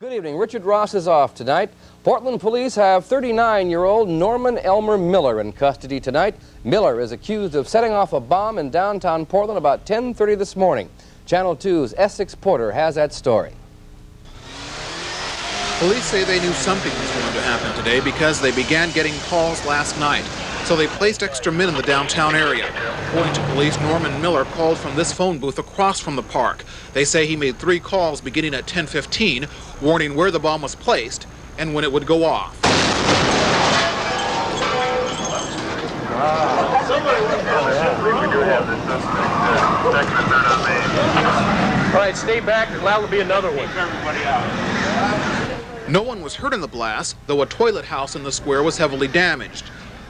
Good evening. Richard Ross is off tonight. Portland police have 39-year-old Norman Elmer Miller in custody tonight. Miller is accused of setting off a bomb in downtown Portland about 10:30 this morning. Channel 2's Essex Porter has that story. Police say they knew something was going to happen today because they began getting calls last night. So they placed extra men in the downtown area. According to police, Norman Miller called from this phone booth across from the park. They say he made 3 calls beginning at 10:15, warning where the bomb was placed and when it would go off. All right, stay back. There's liable to be another one. No one was hurt in the blast, though a toilet house in the square was heavily damaged.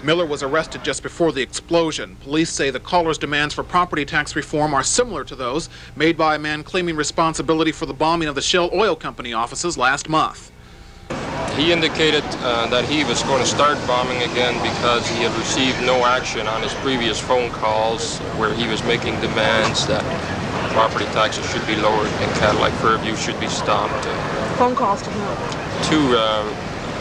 Miller was arrested just before the explosion. Police say the caller's demands for property tax reform are similar to those made by a man claiming responsibility for the bombing of the Shell Oil Company offices last month. He indicated that he was going to start bombing again because he had received no action on his previous phone calls where he was making demands that property taxes should be lowered and Cadillac Fairview should be stopped. Phone calls to whom? To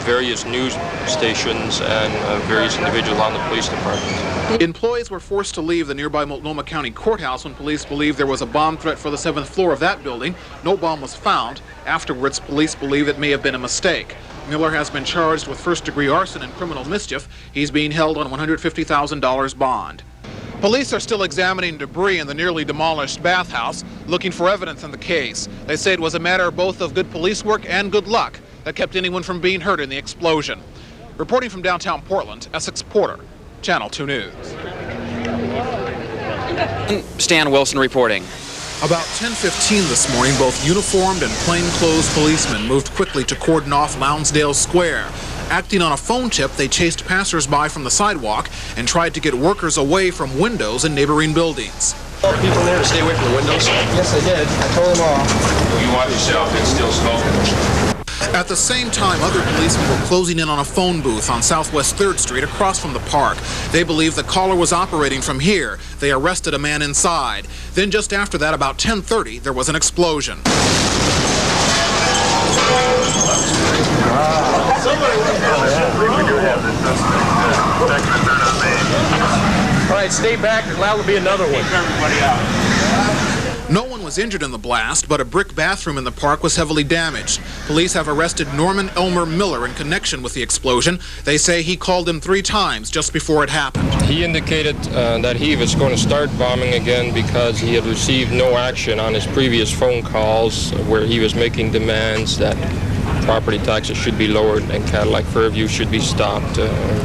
various news stations and various individuals on the police department. Employees were forced to leave the nearby Multnomah County Courthouse when police believed there was a bomb threat for the 7th floor of that building. No bomb was found. Afterwards, police believe it may have been a mistake. Miller has been charged with first-degree arson and criminal mischief. He's being held on $150,000 bond. Police are still examining debris in the nearly demolished bathhouse, looking for evidence in the case. They say it was a matter both of good police work and good luck that kept anyone from being hurt in the explosion. Reporting from downtown Portland, Essex Porter, Channel 2 News. Stan Wilson reporting. About 10:15 this morning, both uniformed and plainclothes policemen moved quickly to cordon off Lownsdale Square. Acting on a phone tip, they chased passers-by from the sidewalk and tried to get workers away from windows in neighboring buildings. People there to stay away from the windows? Yes, I did. I told them all. You want yourself and still smoking? At the same time, other policemen were closing in on a phone booth on Southwest 3rd Street across from the park. They believe the caller was operating from here. They arrested a man inside. Then just after that, about 10:30, there was an explosion. All right, stay back. There's liable to be another one. No one was injured in the blast, but a brick bathroom in the park was heavily damaged. Police have arrested Norman Elmer Miller in connection with the explosion. They say he called them 3 times just before it happened. He indicated that he was going to start bombing again because he had received no action on his previous phone calls where he was making demands that property taxes should be lowered and Cadillac Fairview should be stopped.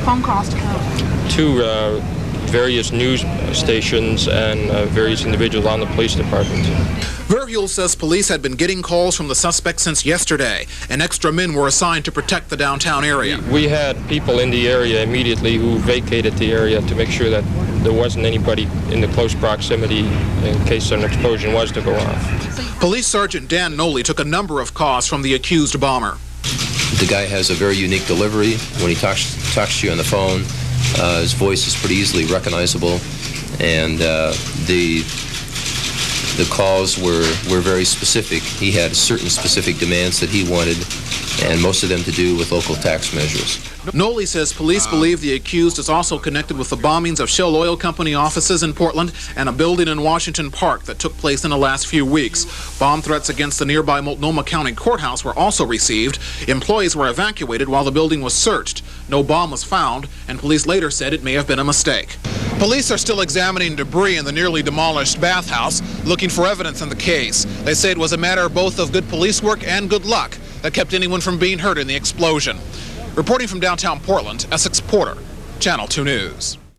Phone calls to whom? To various news stations and various individuals on the police department. Fairview says police had been getting calls from the suspect since yesterday, and extra men were assigned to protect the downtown area. We had people in the area immediately who vacated the area to make sure that there wasn't anybody in the close proximity in case an explosion was to go off. Police Sergeant Dan Noley took a number of calls from the accused bomber. The guy has a very unique delivery. When he talks to you on the phone, his voice is pretty easily recognizable, and the calls were very specific. He had certain specific demands that he wanted, and most of them to do with local tax measures. Noley says police believe the accused is also connected with the bombings of Shell Oil Company offices in Portland and a building in Washington Park that took place in the last few weeks. Bomb threats against the nearby Multnomah County Courthouse were also received. Employees were evacuated while the building was searched. No bomb was found, and police later said it may have been a mistake. Police are still examining debris in the nearly demolished bathhouse, looking for evidence in the case. They say it was a matter both of good police work and good luck that kept anyone from being hurt in the explosion. Reporting from downtown Portland, Essex Porter, Channel 2 News.